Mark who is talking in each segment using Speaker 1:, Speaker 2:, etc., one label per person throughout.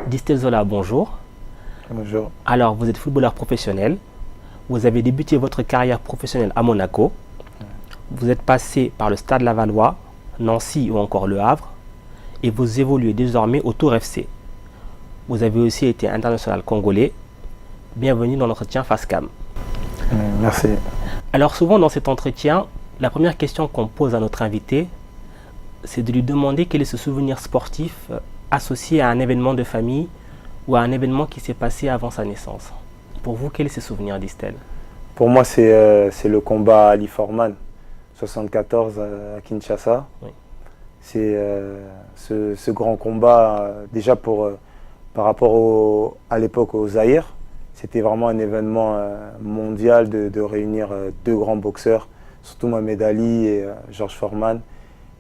Speaker 1: Distel Zola, bonjour.
Speaker 2: Bonjour.
Speaker 1: Alors, vous êtes footballeur professionnel. Vous avez débuté votre carrière professionnelle à Monaco. Vous êtes passé par le Stade Lavallois, Nancy ou encore Le Havre. Et vous évoluez désormais au Tour FC. Vous avez aussi été international congolais. Bienvenue dans l'entretien FASCAM.
Speaker 2: Merci.
Speaker 1: Alors souvent dans cet entretien, la première question qu'on pose à notre invité, c'est de lui demander quel est ce souvenir sportif associé à un événement de famille ou à un événement qui s'est passé avant sa naissance. Pour vous, quel est ce souvenir, Distel?
Speaker 2: Pour moi, c'est le combat Ali Foreman, 74 à Kinshasa.
Speaker 1: Oui.
Speaker 2: C'est ce grand combat, déjà par rapport à l'époque au Zaïre, c'était vraiment un événement mondial de réunir deux grands boxeurs, surtout Mohamed Ali et Georges Foreman.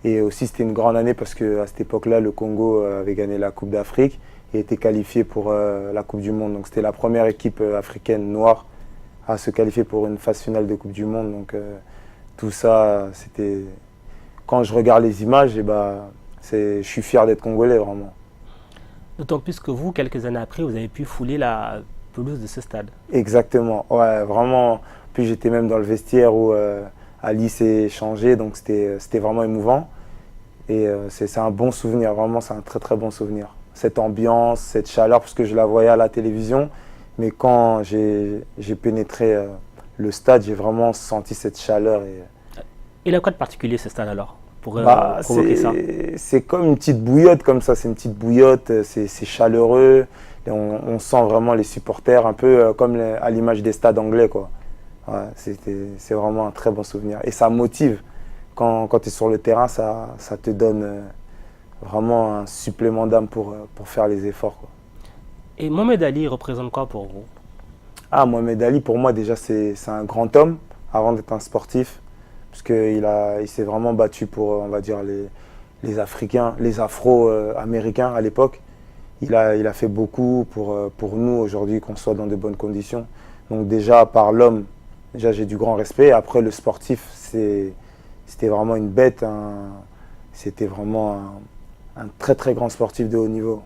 Speaker 2: Et aussi, c'était une grande année parce qu'à cette époque-là, le Congo avait gagné la Coupe d'Afrique et était qualifié pour la Coupe du Monde. Donc, c'était la première équipe africaine noire à se qualifier pour une phase finale de Coupe du Monde. Donc, tout ça, c'était... Quand je regarde les images, je suis fier d'être congolais, vraiment.
Speaker 1: D'autant plus que vous, quelques années après, vous avez pu fouler la pelouse de ce stade.
Speaker 2: Exactement, ouais, vraiment. Puis j'étais même dans le vestiaire où Ali s'est changé, donc c'était vraiment émouvant. Et c'est un bon souvenir, vraiment, c'est un très très bon souvenir. Cette ambiance, cette chaleur, parce que je la voyais à la télévision, mais quand j'ai pénétré le stade, j'ai vraiment senti cette chaleur.
Speaker 1: Il a quoi de particulier ce stade alors pour provoquer ça?
Speaker 2: C'est comme une petite bouillotte comme ça, c'est une petite bouillotte, c'est chaleureux. Et on sent vraiment les supporters, un peu comme à l'image des stades anglais, quoi. Ouais, c'est vraiment un très bon souvenir. Et ça motive. Quand tu es sur le terrain, ça te donne vraiment un supplément d'âme pour faire les efforts, quoi.
Speaker 1: Et Mohamed Ali représente quoi pour vous?
Speaker 2: Ah, Mohamed Ali, pour moi, déjà, c'est un grand homme avant d'être un sportif. Parce qu'il s'est vraiment battu pour, on va dire, les Africains, les Afro-Américains à l'époque. Il a fait beaucoup pour nous aujourd'hui, qu'on soit dans de bonnes conditions. Donc déjà, par l'homme, déjà j'ai du grand respect. Après, le sportif, c'était vraiment une bête. C'était vraiment un très très grand sportif de haut niveau.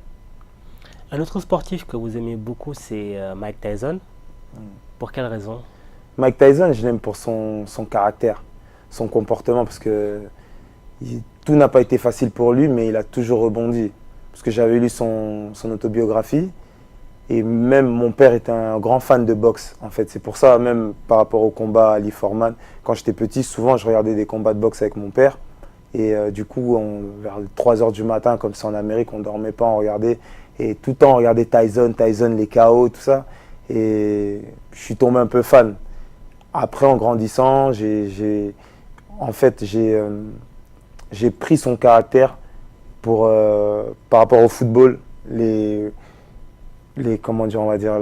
Speaker 1: Un autre sportif que vous aimez beaucoup, c'est Mike Tyson. Pour quelle raison?
Speaker 2: Mike Tyson, je l'aime pour son caractère, son comportement, parce que tout n'a pas été facile pour lui, mais il a toujours rebondi. Parce que j'avais lu son autobiographie, et même mon père était un grand fan de boxe, en fait. C'est pour ça, même par rapport au combat Ali Foreman, quand j'étais petit, souvent je regardais des combats de boxe avec mon père. Et du coup, vers 3 h du matin, comme c'est en Amérique, on ne dormait pas, on regardait. Et tout le temps, on regardait Tyson, les KO, tout ça. Et je suis tombé un peu fan. Après, en grandissant, j'ai pris son caractère par rapport au football. Comment dire, on va dire,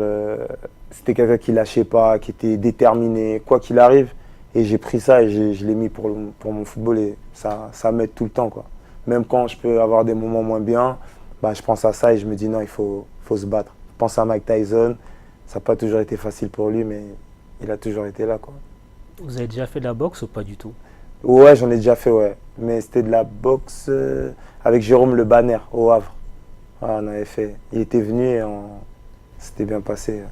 Speaker 2: c'était quelqu'un qui lâchait pas, qui était déterminé, quoi qu'il arrive. Et j'ai pris ça et je l'ai mis pour mon football et ça m'aide tout le temps, quoi. Même quand je peux avoir des moments moins bien, je pense à ça et je me dis non, il faut se battre. Je pense à Mike Tyson, ça n'a pas toujours été facile pour lui, mais il a toujours été là, quoi.
Speaker 1: Vous avez déjà fait de la boxe ou pas du tout?
Speaker 2: Ouais, j'en ai déjà fait, ouais. Mais c'était de la boxe avec Jérôme Le Banner au Havre. Ouais, on avait fait. Il était venu et c'était bien passé.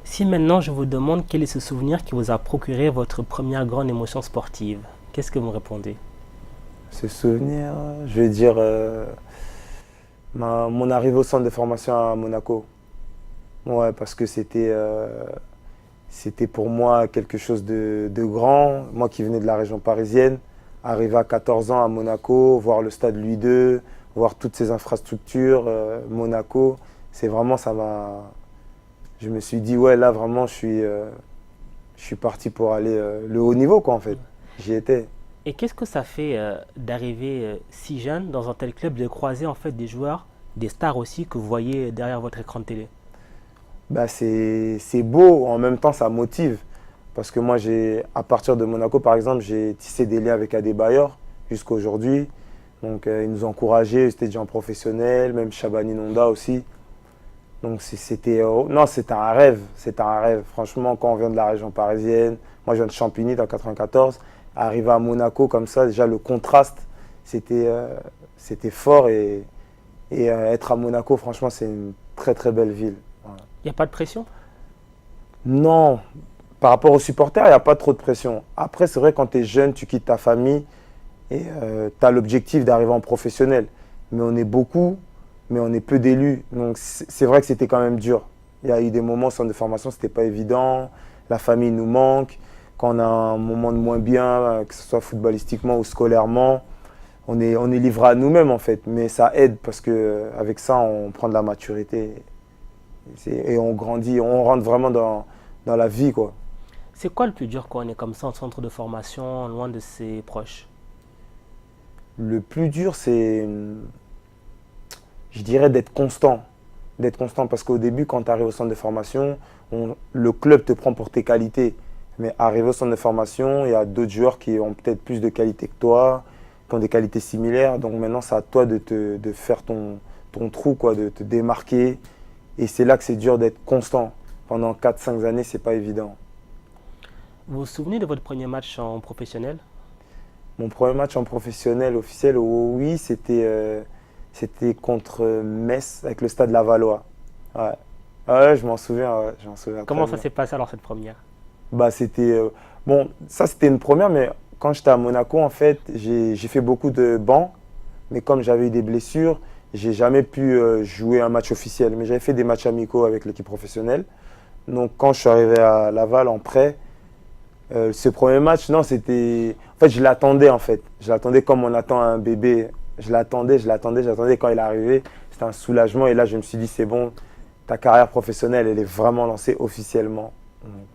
Speaker 1: Si maintenant je vous demande quel est ce souvenir qui vous a procuré votre première grande émotion sportive, qu'est-ce que vous me répondez?
Speaker 2: Ce souvenir, je vais dire mon arrivée au centre de formation à Monaco. Ouais, parce que c'était pour moi quelque chose de grand. Moi qui venais de la région parisienne, arriver à 14 ans à Monaco, voir le stade Louis II, voir toutes ces infrastructures, Monaco, c'est vraiment, je me suis dit, ouais, là vraiment, je suis parti pour aller le haut niveau, quoi, en fait. J'y étais.
Speaker 1: Et qu'est-ce que ça fait d'arriver si jeune dans un tel club, de croiser en fait des joueurs, des stars aussi que vous voyez derrière votre écran de télé?
Speaker 2: C'est beau, en même temps ça motive. Parce que moi, à partir de Monaco, par exemple, j'ai tissé des liens avec Adebayor jusqu'à aujourd'hui. Donc ils nous encourageaient, c'était des gens professionnels, même Shabani Nonda aussi. Donc c'était un rêve, c'est un rêve. Franchement, quand on vient de la région parisienne, moi je viens de Champigny dans 94, arriver à Monaco comme ça, déjà le contraste, c'était fort et Et être à Monaco, franchement, c'est une très très belle ville. Voilà.
Speaker 1: Il n'y a pas de pression?
Speaker 2: Non, par rapport aux supporters, il n'y a pas trop de pression. Après, c'est vrai, quand tu es jeune, tu quittes ta famille et tu as l'objectif d'arriver en professionnel. Mais on est beaucoup, mais on est peu d'élus. Donc c'est vrai que c'était quand même dur. Il y a eu des moments au centre de formation, ce n'était pas évident. La famille nous manque. Quand on a un moment de moins bien, que ce soit footballistiquement ou scolairement, on est livré à nous-mêmes en fait. Mais ça aide parce qu'avec ça, on prend de la maturité et on grandit, on rentre vraiment dans la vie, quoi.
Speaker 1: C'est quoi le plus dur quand on est comme ça en centre de formation, loin de ses proches?
Speaker 2: Le plus dur, c'est, je dirais, d'être constant. D'être constant parce qu'au début, quand tu arrives au centre de formation, le club te prend pour tes qualités. Mais arrivé au centre de formation, il y a d'autres joueurs qui ont peut-être plus de qualités que toi, qui ont des qualités similaires. Donc maintenant, c'est à toi de faire ton trou, quoi, de te démarquer. Et c'est là que c'est dur d'être constant. Pendant 4-5 années, c'est pas évident.
Speaker 1: Vous vous souvenez de votre premier match en professionnel?
Speaker 2: Mon premier match en professionnel officiel, oui, c'était contre Metz avec le Stade Lavallois. Ouais. Ouais, je m'en souviens. Ouais, je m'en souviens
Speaker 1: Comment
Speaker 2: très
Speaker 1: ça
Speaker 2: bien.
Speaker 1: s'est passé alors cette première?
Speaker 2: Bah, c'était bon, ça c'était une première, mais quand j'étais à Monaco, en fait, j'ai fait beaucoup de bancs, mais comme j'avais eu des blessures, j'ai jamais pu jouer un match officiel. Mais j'avais fait des matchs amicaux avec l'équipe professionnelle. Donc quand je suis arrivé à Laval en prêt, ce premier match, non, c'était. En fait, je l'attendais en fait. Je l'attendais comme on attend un bébé. Je l'attendais. Quand il est arrivé, c'était un soulagement. Et là, je me suis dit, c'est bon, ta carrière professionnelle, elle est vraiment lancée officiellement.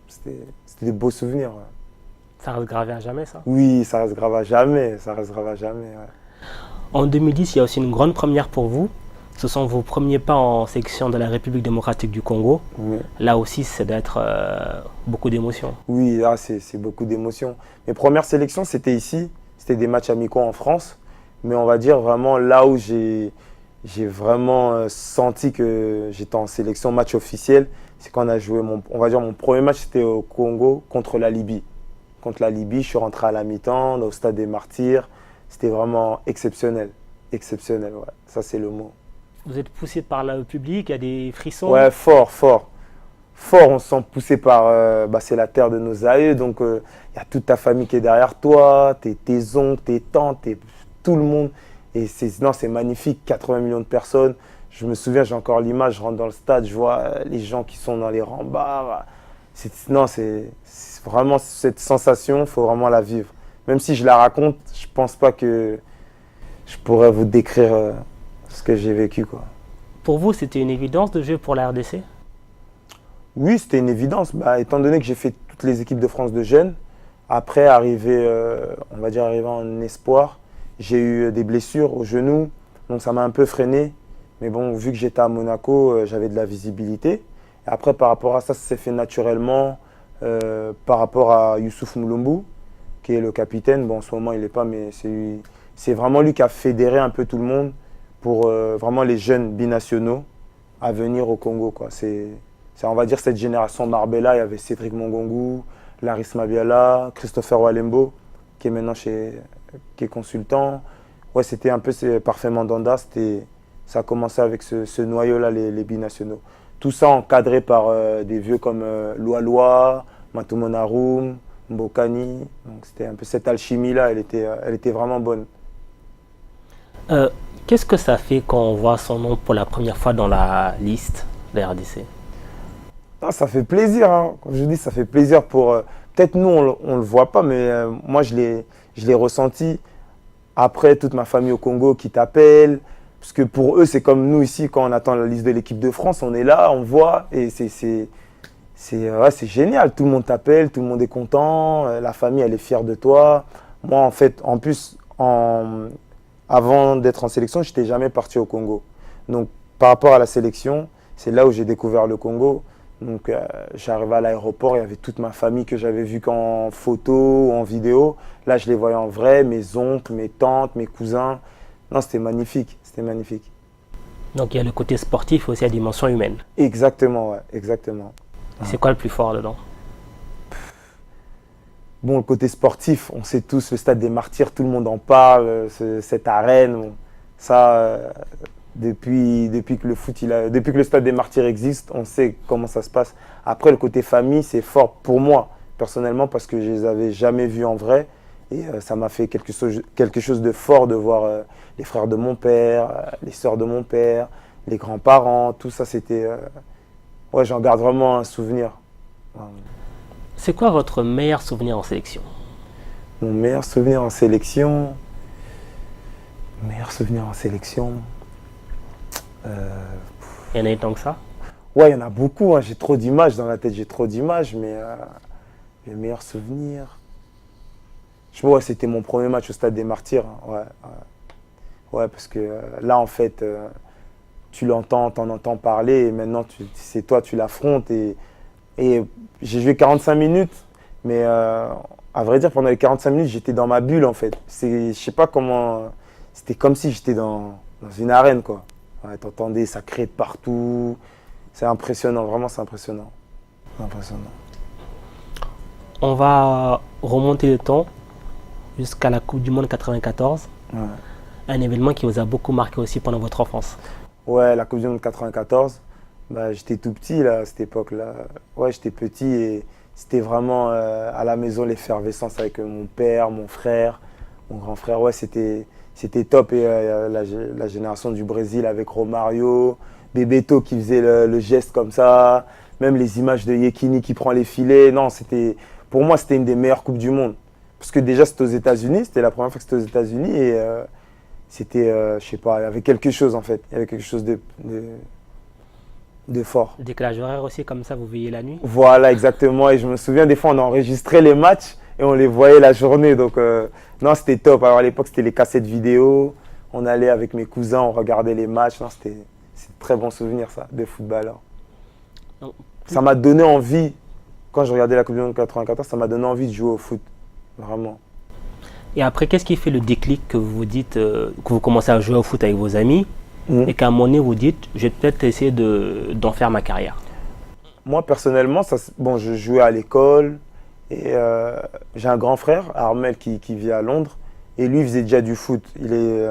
Speaker 2: C'était des beaux souvenirs. Ouais.
Speaker 1: Ça reste gravé à jamais, ça?
Speaker 2: Oui, ça reste grave à jamais. Ça reste grave à jamais. Ouais.
Speaker 1: En 2010, il y a aussi une grande première pour vous. Ce sont vos premiers pas en sélection de la République démocratique du Congo.
Speaker 2: Oui,
Speaker 1: Là aussi, c'est d'être beaucoup d'émotions.
Speaker 2: oui, là, c'est beaucoup d'émotions. Mes premières sélections, c'était ici. C'était des matchs amicaux en France. Mais on va dire vraiment là où j'ai vraiment senti que j'étais en sélection match officiel, c'est quand on a joué on va dire mon premier match, c'était au Congo contre la Libye. Contre la Libye, je suis rentré à la mi-temps au stade des Martyrs. C'était vraiment exceptionnel. Exceptionnel, ouais. Ça, c'est le mot.
Speaker 1: Vous êtes poussé par le public, il y a des frissons.
Speaker 2: Ouais, fort, fort. Fort, on se sent poussé par. C'est la terre de nos aïeux, donc il y a toute ta famille qui est derrière toi, tes oncles, tes tantes, tout le monde. Et c'est magnifique, 80 millions de personnes. Je me souviens, j'ai encore l'image, je rentre dans le stade, je vois les gens qui sont dans les remparts. C'est vraiment cette sensation, il faut vraiment la vivre. Même si je la raconte, je ne pense pas que je pourrais vous décrire ce que j'ai vécu, quoi.
Speaker 1: Pour vous, c'était une évidence de jouer pour la RDC?
Speaker 2: Oui, c'était une évidence. Bah, étant donné que j'ai fait toutes les équipes de France de jeunes, après, on va dire arrivé en espoir, j'ai eu des blessures au genou, donc ça m'a un peu freiné. Mais bon, vu que j'étais à Monaco, j'avais de la visibilité. Et après, par rapport à ça, ça s'est fait naturellement par rapport à Youssouf Moulumbu, qui est le capitaine. Bon, en ce moment, il n'est pas, mais c'est vraiment lui qui a fédéré un peu tout le monde pour vraiment les jeunes binationaux à venir au Congo, quoi. On va dire, cette génération Marbella. Il y avait Cédric Mongongu, Laris Mabiala, Christopher Walembo, qui est maintenant qui est consultant. Ouais, c'était un peu Parfait Mandanda. Ça a commencé avec ce noyau-là, les binationaux. Tout ça encadré par des vieux comme Loa, Matumonarum, Mbokani. Donc c'était un peu cette alchimie-là, elle était vraiment bonne.
Speaker 1: Qu'est-ce que ça fait quand on voit son nom pour la première fois dans la liste de la RDC?
Speaker 2: Ah, ça fait plaisir, hein. Comme je dis, ça fait plaisir pour. Peut-être nous, on ne le voit pas, mais moi, je l'ai ressenti. Après, toute ma famille au Congo qui t'appelle. Parce que pour eux, c'est comme nous ici, quand on attend la liste de l'équipe de France, on est là, on voit. Et c'est génial. Tout le monde t'appelle, tout le monde est content. La famille, elle est fière de toi. Moi, en fait, en plus, avant d'être en sélection, je n'étais jamais parti au Congo. Donc, par rapport à la sélection, c'est là où j'ai découvert le Congo. Donc, j'arrivais à l'aéroport, il y avait toute ma famille que j'avais vue qu'en photo ou en vidéo. Là, je les voyais en vrai, mes oncles, mes tantes, mes cousins. Non, c'était magnifique, c'était magnifique.
Speaker 1: Donc, il y a le côté sportif et aussi la dimension humaine.
Speaker 2: Exactement, ouais, exactement.
Speaker 1: C'est quoi le plus fort dedans?
Speaker 2: Bon, le côté sportif, on sait tous, le stade des Martyrs, tout le monde en parle, cette arène. Bon, ça, Depuis que depuis que le Stade des Martyrs existe, on sait comment ça se passe. Après, le côté famille, c'est fort pour moi, personnellement, parce que je les avais jamais vus en vrai. Et ça m'a fait quelque chose de fort de voir les frères de mon père, les sœurs de mon père, les grands-parents, tout ça, c'était... ouais, j'en garde vraiment un souvenir.
Speaker 1: C'est quoi votre meilleur souvenir en sélection?
Speaker 2: Mon meilleur souvenir en sélection... Meilleur souvenir en sélection...
Speaker 1: Il y en a eu tant que ça?
Speaker 2: Ouais, il y en a beaucoup, hein. J'ai trop d'images dans la tête, j'ai trop d'images, mais les meilleurs souvenirs... Je vois, ouais, c'était mon premier match au Stade des Martyrs. Hein. Ouais, parce que là, en fait, tu l'entends, t'en entends parler, et maintenant, c'est toi, tu l'affrontes. Et j'ai joué 45 minutes, mais à vrai dire, pendant les 45 minutes, j'étais dans ma bulle, en fait. Je sais pas comment... C'était comme si j'étais dans une arène, quoi. Ouais, t'entendais, ça criait de partout. C'est impressionnant, vraiment, c'est impressionnant. C'est impressionnant.
Speaker 1: On va remonter le temps jusqu'à la Coupe du Monde 94.
Speaker 2: Ouais.
Speaker 1: Un événement qui vous a beaucoup marqué aussi pendant votre enfance.
Speaker 2: Ouais, la Coupe du Monde 94. Bah, j'étais tout petit là, à cette époque-là. Ouais, j'étais petit et c'était vraiment à la maison l'effervescence avec mon père, mon frère, mon grand frère. Ouais, c'était top. Et la génération du Brésil avec Romario, Bebeto qui faisait le geste comme ça, même les images de Yekini qui prend les filets. Non, pour moi, c'était une des meilleures Coupes du Monde. Parce que déjà, c'était aux États-Unis, c'était la première fois que c'était aux États-Unis et c'était, je sais pas, il y avait quelque chose en fait. Il y avait quelque chose de fort.
Speaker 1: Décalage horaire aussi, comme ça, vous veillez la nuit?
Speaker 2: Voilà, exactement. Et je me souviens, des fois, on enregistrait les matchs et on les voyait la journée. Donc, non, c'était top. Alors, à l'époque, c'était les cassettes vidéo. On allait avec mes cousins, on regardait les matchs. Non, c'est un très bon souvenir, ça, de footballeur. Ça m'a donné envie, quand je regardais la Coupe du Monde 94, ça m'a donné envie de jouer au foot. Vraiment.
Speaker 1: Et après, qu'est-ce qui fait le déclic que vous dites, que vous commencez à jouer au foot avec vos amis et qu'à un moment donné, vous dites, je vais peut-être essayer d'en faire ma carrière?
Speaker 2: Moi, personnellement, bon, je jouais à l'école et j'ai un grand frère, Armel, qui vit à Londres. Et lui, il faisait déjà du foot. Il est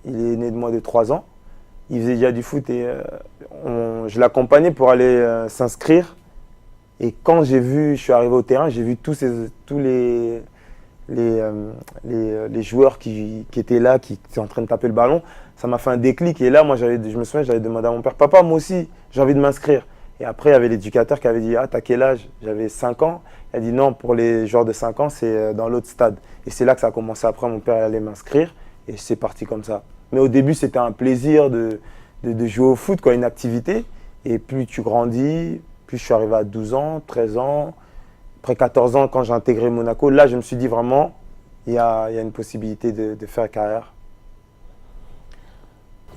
Speaker 2: né de moins de 3 ans. Il faisait déjà du foot et je l'accompagnais pour aller s'inscrire. Et quand je suis arrivé au terrain, j'ai vu tous les joueurs qui étaient là, qui étaient en train de taper le ballon. Ça m'a fait un déclic. Et là, moi, je me souviens, j'avais demandé à mon père, papa, moi aussi, j'ai envie de m'inscrire. Et après, il y avait l'éducateur qui avait dit, ah, t'as quel âge? J'avais 5 ans. Il a dit, non, pour les joueurs de 5 ans, c'est dans l'autre stade. Et c'est là que ça a commencé. Après, mon père allait m'inscrire. Et c'est parti comme ça. Mais au début, c'était un plaisir de jouer au foot, quoi, une activité. Et plus tu grandis, plus je suis arrivé à 12 ans, 13 ans. Après 14 ans, quand j'ai intégré Monaco, là, je me suis dit vraiment, il y a une possibilité de faire carrière.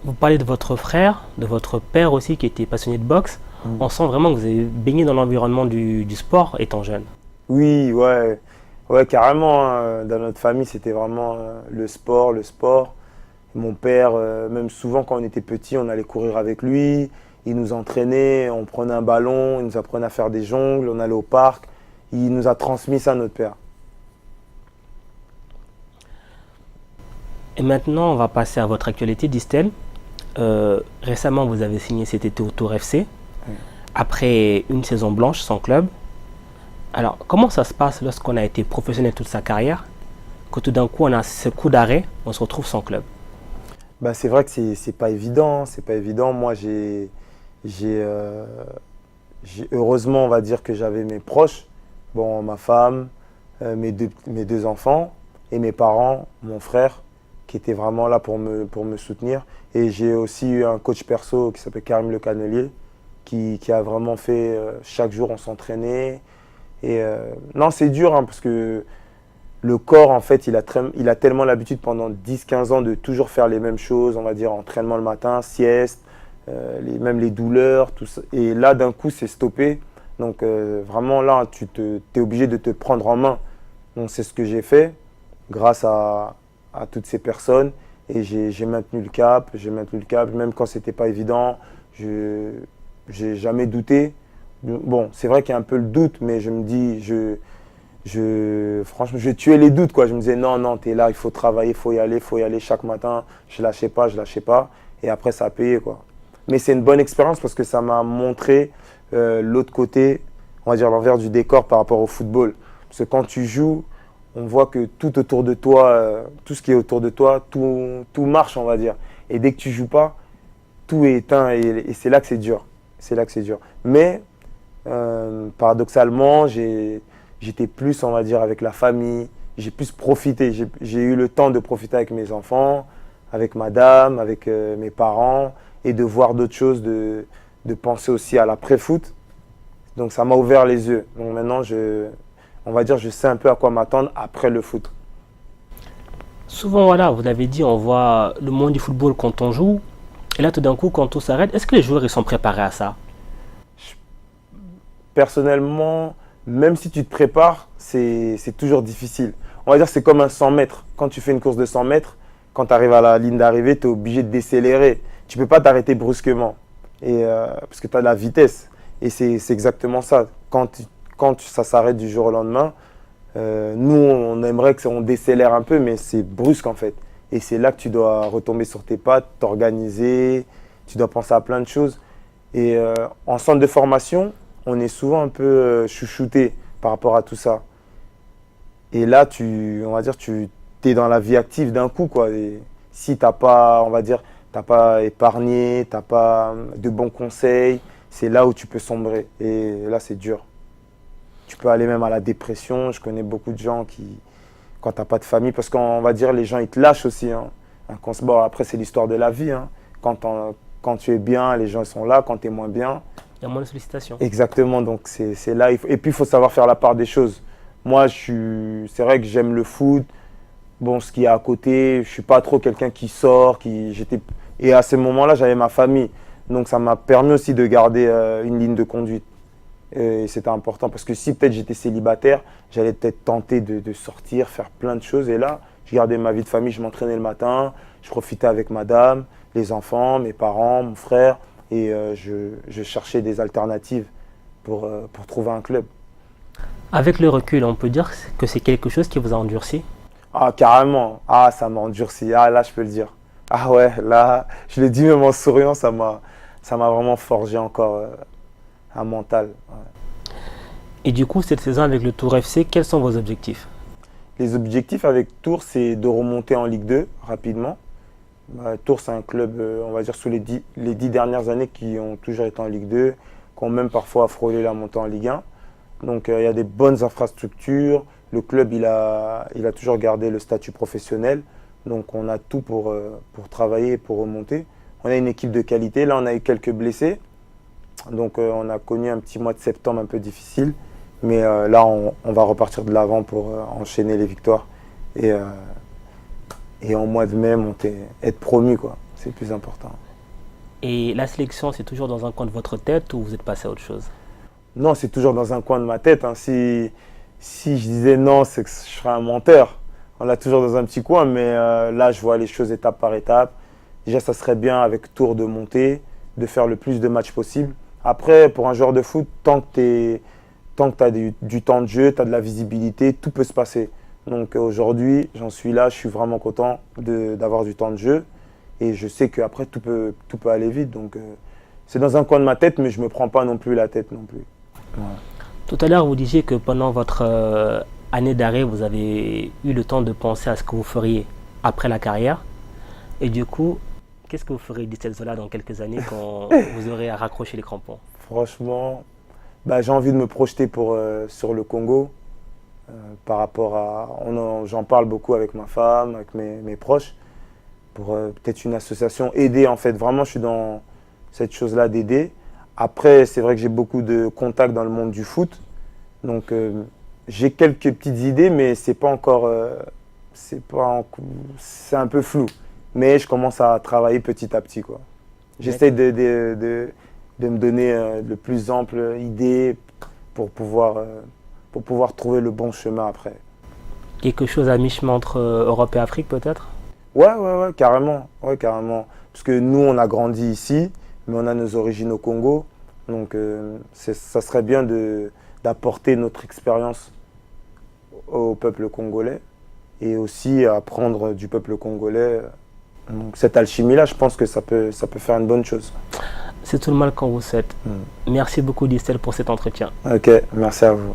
Speaker 1: Vous parlez de votre frère, de votre père aussi, qui était passionné de boxe. On sent vraiment que vous avez baigné dans l'environnement du sport étant jeune.
Speaker 2: Oui, ouais, carrément. Hein. Dans notre famille, c'était vraiment le sport. Mon père, même souvent quand on était petit, on allait courir avec lui. Il nous entraînait, on prenait un ballon, il nous apprenait à faire des jongles, on allait au parc. Il nous a transmis ça, notre père.
Speaker 1: Et maintenant, on va passer à votre actualité, Distel. Récemment, vous avez signé cet été au Tour FC, après une saison blanche sans club. Alors, comment ça se passe lorsqu'on a été professionnel toute sa carrière, que tout d'un coup, on a ce coup d'arrêt, on se retrouve sans club?
Speaker 2: Bah, c'est vrai que c'est pas évident, c'est pas évident. Moi, heureusement, on va dire que j'avais mes proches, bon, ma femme, mes deux enfants et mes parents, mon frère, qui étaient vraiment là pour me soutenir. Et j'ai aussi eu un coach perso qui s'appelle Karim Le Cannelier, qui a vraiment fait, chaque jour on s'entraînait. Et non, c'est dur hein, parce que le corps, en fait, il a tellement l'habitude pendant 10-15 ans de toujours faire les mêmes choses, on va dire entraînement le matin, sieste, même les douleurs, tout ça. Et là, d'un coup, c'est stoppé. Donc vraiment, là, tu es obligé de te prendre en main. Donc c'est ce que j'ai fait grâce à toutes ces personnes. Et j'ai maintenu le cap, même quand c'était pas évident. J'ai jamais douté. Bon, c'est vrai qu'il y a un peu le doute, mais je me dis, franchement, je tuais les doutes, quoi. Je me disais, non, tu es là, il faut travailler, il faut y aller chaque matin. Je lâchais pas. Et après, ça a payé, quoi. Mais c'est une bonne expérience parce que ça m'a montré l'autre côté, on va dire l'envers du décor par rapport au football. Parce que quand tu joues, on voit que tout autour de toi, tout ce qui est autour de toi, tout marche, on va dire. Et dès que tu joues pas, tout est éteint et c'est là que c'est dur. C'est là que c'est dur. Mais paradoxalement, j'étais plus, on va dire, avec la famille. J'ai plus profité. J'ai eu le temps de profiter avec mes enfants, avec madame, avec mes parents et de voir d'autres choses, de penser aussi à l'après-foot. Donc ça m'a ouvert les yeux. Donc maintenant, on va dire, je sais un peu à quoi m'attendre après le foot.
Speaker 1: Souvent, voilà, vous l'avez dit, on voit le monde du football quand on joue. Et là, tout d'un coup, quand tout s'arrête, est-ce que les joueurs ils sont préparés à ça?
Speaker 2: Personnellement, même si tu te prépares, c'est toujours difficile. On va dire que c'est comme un 100 mètres. Quand tu fais une course de 100 mètres, quand tu arrives à la ligne d'arrivée, tu es obligé de décélérer. Tu ne peux pas t'arrêter brusquement parce que tu as de la vitesse. Et c'est exactement ça. Quand ça s'arrête du jour au lendemain, nous, on aimerait qu'on décélère un peu, mais c'est brusque en fait. Et c'est là que tu dois retomber sur tes pattes, t'organiser, tu dois penser à plein de choses. Et en centre de formation, on est souvent un peu chouchouté par rapport à tout ça. Et là, on va dire, tu es dans la vie active d'un coup, quoi. Et si t'as pas, on va dire, t'as pas épargné, t'as pas de bons conseils, c'est là où tu peux sombrer. Et là, c'est dur. Tu peux aller même à la dépression. Je connais beaucoup de gens qui, quand t'as pas de famille, parce qu'on va dire, les gens, ils te lâchent aussi. Hein. Bon, après, c'est l'histoire de la vie. Hein. Quand tu es bien, les gens ils sont là. Quand tu es moins bien,
Speaker 1: il y a moins de sollicitations.
Speaker 2: Exactement, donc c'est là. Et puis, il faut savoir faire la part des choses. Moi, c'est vrai que j'aime le foot. Bon, ce qu'il y a à côté, je ne suis pas trop quelqu'un qui sort. Et à ce moment-là, j'avais ma famille. Donc, ça m'a permis aussi de garder une ligne de conduite. Et c'était important parce que si peut-être j'étais célibataire, j'allais peut-être tenter de sortir, faire plein de choses. Et là, je gardais ma vie de famille, je m'entraînais le matin, je profitais avec madame, les enfants, mes parents, mon frère. Et je cherchais des alternatives pour trouver un club.
Speaker 1: Avec le recul, on peut dire que c'est quelque chose qui vous a endurci?
Speaker 2: Ah, carrément. Ah, ça m'a endurci. Ah, là, je peux le dire. Ah ouais, là, je le dis même en souriant, ça m'a vraiment forgé encore un mental. Ouais.
Speaker 1: Et du coup, cette saison avec le Tour FC, quels sont vos objectifs?
Speaker 2: Les objectifs avec Tours, c'est de remonter en Ligue 2 rapidement. Tours, c'est un club, on va dire, sous les 10 dernières années qui ont toujours été en Ligue 2, qui ont même parfois frôlé la montée en Ligue 1. Donc, il y a des bonnes infrastructures. Le club, il a toujours gardé le statut professionnel. Donc, on a tout pour travailler et pour remonter. On a une équipe de qualité. Là, on a eu quelques blessés. Donc, on a connu un petit mois de septembre un peu difficile. Mais là, on va repartir de l'avant pour enchaîner les victoires. Et en mois de mai, être promu, quoi. C'est le plus important.
Speaker 1: Et la sélection, c'est toujours dans un coin de votre tête ou vous êtes passé à autre chose?
Speaker 2: Non, c'est toujours dans un coin de ma tête. Hein. Si je disais non, c'est que je serais un menteur. On l'a toujours dans un petit coin, mais là, je vois les choses étape par étape. Déjà, ça serait bien avec Tours de monter, de faire le plus de matchs possible. Après, pour un joueur de foot, tant que tu as du temps de jeu, tu as de la visibilité, tout peut se passer. Donc aujourd'hui, j'en suis là, je suis vraiment content d'avoir du temps de jeu. Et je sais qu'après, tout peut aller vite. Donc c'est dans un coin de ma tête, mais je ne me prends pas non plus la tête non plus. Ouais.
Speaker 1: Tout à l'heure, vous disiez que pendant votre année d'arrêt, vous avez eu le temps de penser à ce que vous feriez après la carrière. Et du coup, qu'est-ce que vous ferez de cette Zola dans quelques années quand vous aurez à raccrocher les crampons?
Speaker 2: Franchement, j'ai envie de me projeter sur le Congo. Par rapport à... J'en parle beaucoup avec ma femme, avec mes proches, pour peut-être une association, aider en fait. Vraiment, je suis dans cette chose-là d'aider. Après, c'est vrai que j'ai beaucoup de contacts dans le monde du foot. Donc, j'ai quelques petites idées, mais c'est pas encore... c'est un peu flou. Mais je commence à travailler petit à petit, quoi. J'essaie de me donner le plus ample idée pour pouvoir trouver le bon chemin après.
Speaker 1: Quelque chose à mi-chemin entre Europe et Afrique peut-être?
Speaker 2: Ouais, carrément. Ouais, carrément. Parce que nous, on a grandi ici, mais on a nos origines au Congo. Donc, ça serait bien d'apporter notre expérience au peuple congolais et aussi apprendre du peuple congolais Donc cette alchimie-là, je pense que ça peut faire une bonne chose.
Speaker 1: C'est tout le mal qu'on vous souhaite. Merci beaucoup, Distel, pour cet entretien.
Speaker 2: Ok, merci à vous.